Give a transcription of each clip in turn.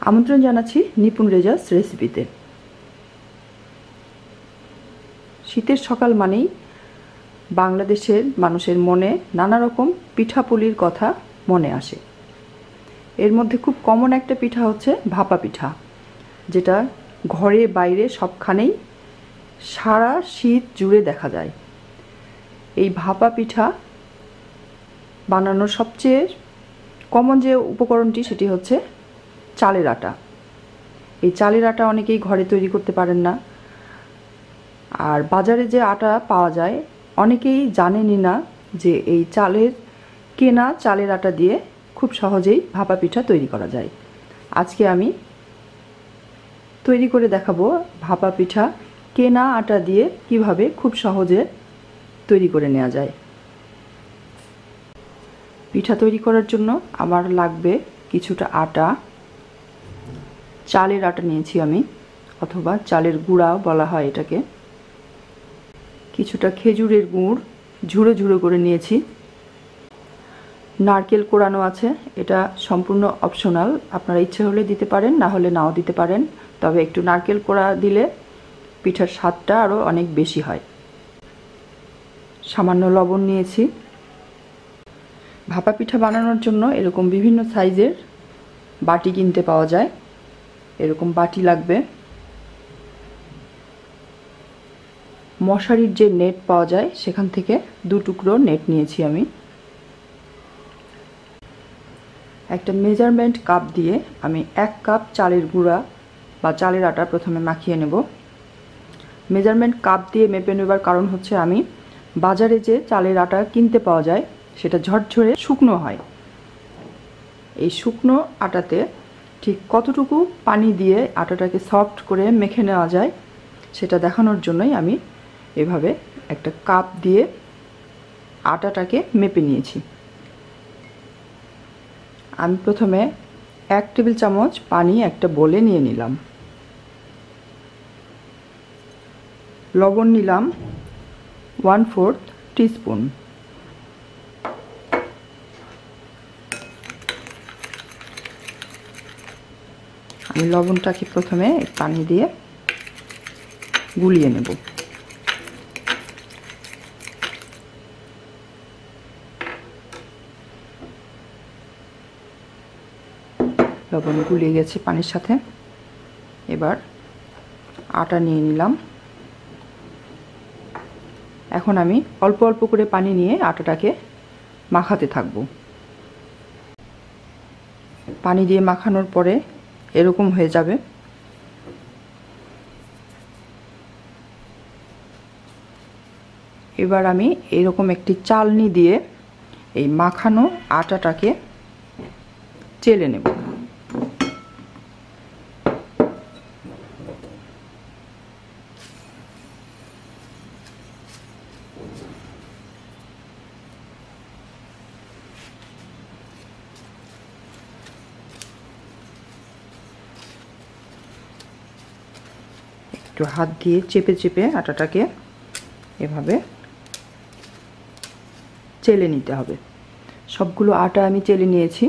আমন্ত্রণ জানাচ্ছি নিপুণ রেজাস রেসিপিতে। শীতের সকাল মানেই বাংলাদেশের মানুষের মনে নানা রকম পিঠাপুলির কথা মনে আসে। এর মধ্যে খুব কমন একটা পিঠা হচ্ছে ভাপা পিঠা, যেটা ঘরে বাইরে সবখানেই সারা শীত জুড়ে দেখা যায়। এই ভাপা পিঠা বানানোর সবচেয়ে কমন যে উপকরণটি সেটি হচ্ছে চালের আটা। এই চালের আটা অনেকেই ঘরে তৈরি করতে পারেন না, আর বাজারে যে আটা পাওয়া যায় অনেকেই জানেনই না যে এই কেনা চালের আটা দিয়ে খুব সহজেই ভাপা পিঠা তৈরি করা যায়। আজকে আমি তৈরি করে দেখাবো ভাপা পিঠা কেনা আটা দিয়ে কিভাবে খুব সহজে তৈরি করে নেওয়া যায়। পিঠা তৈরি করার জন্য আমার লাগবে কিছুটা আটা। চালের আটা নিয়েছি আমি, অথবা চালের গুঁড়া বলা হয় এটাকে। কিছুটা খেজুরের গুড় ঝুড়ো ঝুড়ো করে নিয়েছি। নারকেল কোড়ানো আছে, এটা সম্পূর্ণ অপশনাল, আপনারা ইচ্ছে হলে দিতে পারেন, না হলে নাও দিতে পারেন। তবে একটু নারকেল কোড়া দিলে পিঠার স্বাদটা আরও অনেক বেশি হয়। সামান্য লবণ নিয়েছি। ভাপা পিঠা বানানোর জন্য এরকম বিভিন্ন সাইজের বাটি কিনতে পাওয়া যায়, এরকম বাটি লাগবে। মশারির যে নেট পাওয়া যায় সেখান থেকে 2 টুকরো নেট নিয়েছি আমি। একটা মেজারমেন্ট কাপ দিয়ে আমি 1 কাপ চালের গুঁড়া বা চালের আটা প্রথমে মাখিয়ে নেব। মেজারমেন্ট কাপ দিয়ে মেপে নেবার কারণ হচ্ছে আমি বাজারে যে চালের আটা কিনতে পাওয়া যায় সেটা ঝরঝরে শুকনো হয়। এই শুকনো আটাতে ঠিক কতটুকু পানি দিয়ে আটাটাকে সফট করে মেখে নেওয়া যায় সেটা দেখানোর জন্যই আমি এভাবে একটা কাপ দিয়ে আটাটাকে মেপে নিয়েছি। আমি প্রথমে 1 টেবিল চামচ পানি একটা বোলে নিয়ে নিলাম। লবণ নিলাম 1/4 টিস্পুন। আমি লবণটাকে প্রথমে পানি দিয়ে গুলিয়ে নেব। লবণ গুলিয়ে গেছে পানির সাথে। এবার আটা নিয়ে নিলাম। এখন আমি অল্প অল্প করে পানি নিয়ে আটাটাকে মাখাতে থাকব। পানি দিয়ে মাখানোর পরে এরকম হয়ে যাবে। এবার আমি এরকম একটি চালনি দিয়ে এই মাখানো আটাটাকে চেলে নেব। একটু হাত দিয়ে চেপে চেপে আটাটাকে এভাবে চেলে নিতে হবে। সবগুলো আটা আমি চেলে নিয়েছি।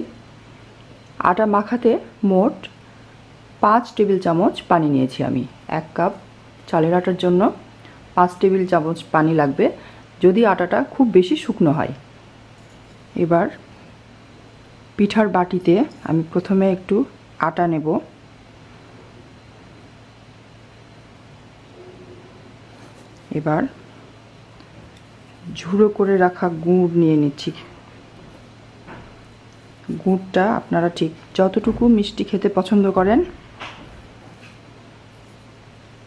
আটা মাখাতে মোট 5 টেবিল চামচ পানি নিয়েছি আমি। 1 কাপ চালের আটার জন্য 5 টেবিল চামচ পানি লাগবে, যদি আটাটা খুব বেশি শুকনো হয়। এবার পিঠার বাটিতে আমি প্রথমে একটু আটা নেব। এবার ঝুড়ো করে রাখা গুড় নিয়ে নিচ্ছি। গুড়টা আপনারা ঠিক যতটুকু মিষ্টি খেতে পছন্দ করেন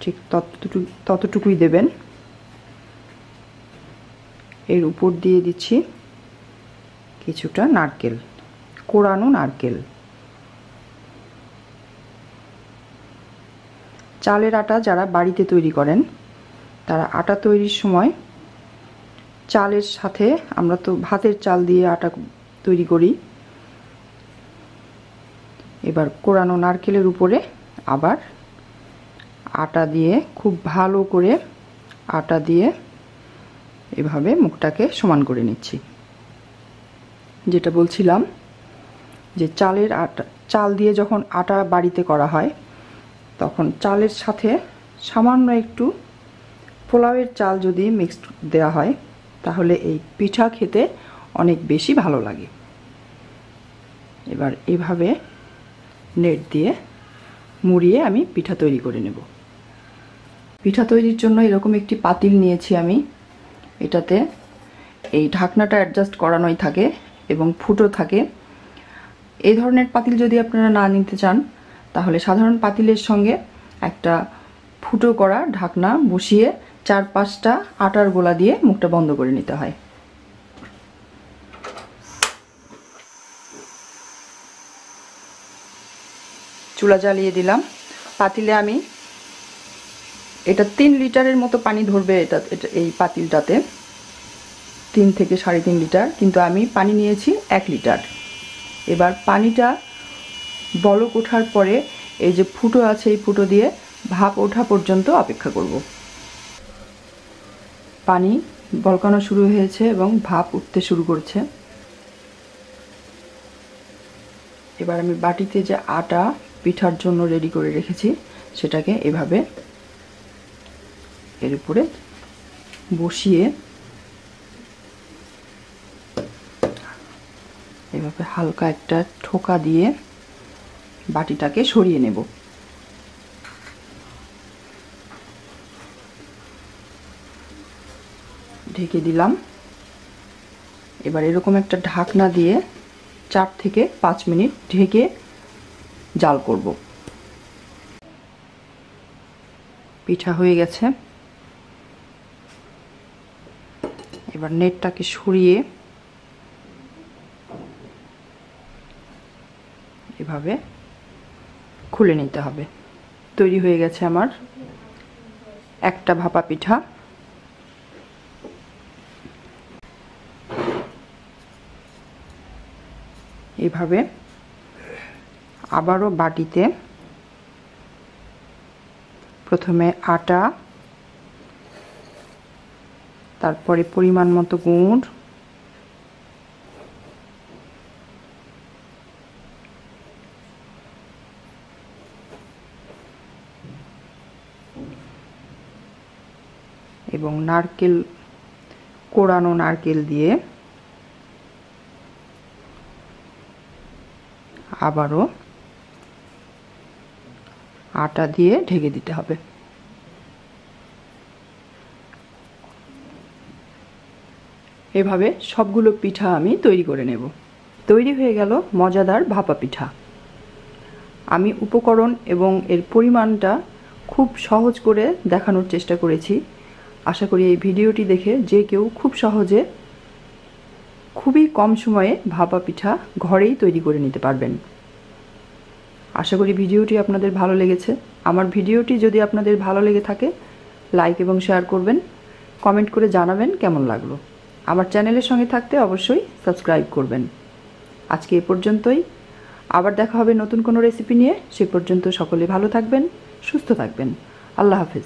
ঠিক ততটুকুই দেবেন। এর উপর দিয়ে দিচ্ছি কিছুটা নারকেল, কোড়ানো নারকেল। চালের আটা যারা বাড়িতে তৈরি করেন তারা আটা তৈরির সময় চালের সাথে, আমরা তো ভাতের চাল দিয়ে আটা তৈরি করি, এবার কোড়ানো নারকেলের উপরে আবার আটা দিয়ে খুব ভালো করে আটা দিয়ে এভাবে মুখটাকে সমান করে নিচ্ছি। যেটা বলছিলাম যে চালের আটা, চাল দিয়ে যখন আটা বাড়িতে করা হয় তখন চালের সাথে সামান্য একটু পোলাওয়ের চাল যদি মিক্সড দেওয়া হয় তাহলে এই পিঠা খেতে অনেক বেশি ভালো লাগে। এবার এভাবে নেট দিয়ে মুড়িয়ে আমি পিঠা তৈরি করে নেব। পিঠা তৈরির জন্য এরকম একটি পাতিল নিয়েছি আমি। এটাতে এই ঢাকনাটা অ্যাডজাস্ট করানোই থাকে এবং ফুটো থাকে। এই ধরনের পাতিল যদি আপনারা না নিতে চান তাহলে সাধারণ পাতিলের সঙ্গে একটা ফুটো করা ঢাকনা বসিয়ে 4-5টা আটার গোলা দিয়ে মুখটা বন্ধ করে নিতে হয়। চুলা জ্বালিয়ে দিলাম। পাতিলে আমি এটা 3 লিটারের মতো পানি ধরবে এটা এই পাতিলটাতে, 3 থেকে 3.5 লিটার, কিন্তু আমি পানি নিয়েছি 1 লিটার। এবার পানিটা বলক ওঠার পরে এই যে ফুটো আছে এই ফুটো দিয়ে ভাপ ওঠা পর্যন্ত অপেক্ষা করব। পানি বলকানো শুরু হয়েছে এবং ভাপ উঠতে শুরু করছে। এবার আমি বাটিতে যে আটা পিঠার জন্য রেডি করে রেখেছি সেটাকে এভাবে এর উপরে বসিয়ে এভাবে হালকা একটা ঠোকা দিয়ে বাটিটাকে সরিয়ে নেব। ঢেকে দিলাম। এবার এরকম একটা ঢাকনা দিয়ে 4 থেকে 5 মিনিট ঢেকে জাল করব। পিঠা হয়ে গেছে। এবার নেটটাকে সরিয়ে এভাবে খুলে নিতে হবে। তৈরি হয়ে গেছে আমার একটা ভাপা পিঠা। এভাবে আবারও বাটিতে প্রথমে আটা, তারপরে পরিমাণ মতো গুড়, এবং নারকেল, কোড়ানো নারকেল দিয়ে আবারও আটা দিয়ে ঢেকে দিতে হবে। এভাবে সবগুলো পিঠা আমি তৈরি করে নেব। তৈরি হয়ে গেল মজাদার ভাপা পিঠা। আমি উপকরণ এবং এর পরিমাণটা খুব সহজ করে দেখানোর চেষ্টা করেছি। আশা করি এই ভিডিওটি দেখে যে কেউ খুব সহজে খুবই কম সময়ে ভাপা পিঠা ঘরেই তৈরি করে নিতে পারবেন। আশা করি ভিডিওটি আপনাদের ভালো লেগেছে। আমার ভিডিওটি যদি আপনাদের ভালো লেগে থাকে লাইক এবং শেয়ার করবেন, কমেন্ট করে জানাবেন কেমন লাগলো। আমার চ্যানেলের সঙ্গে থাকতে অবশ্যই সাবস্ক্রাইব করবেন। আজকে এ পর্যন্তই। আবার দেখা হবে নতুন কোনো রেসিপি নিয়ে। সে পর্যন্ত সকলে ভালো থাকবেন, সুস্থ থাকবেন। আল্লাহ হাফেজ।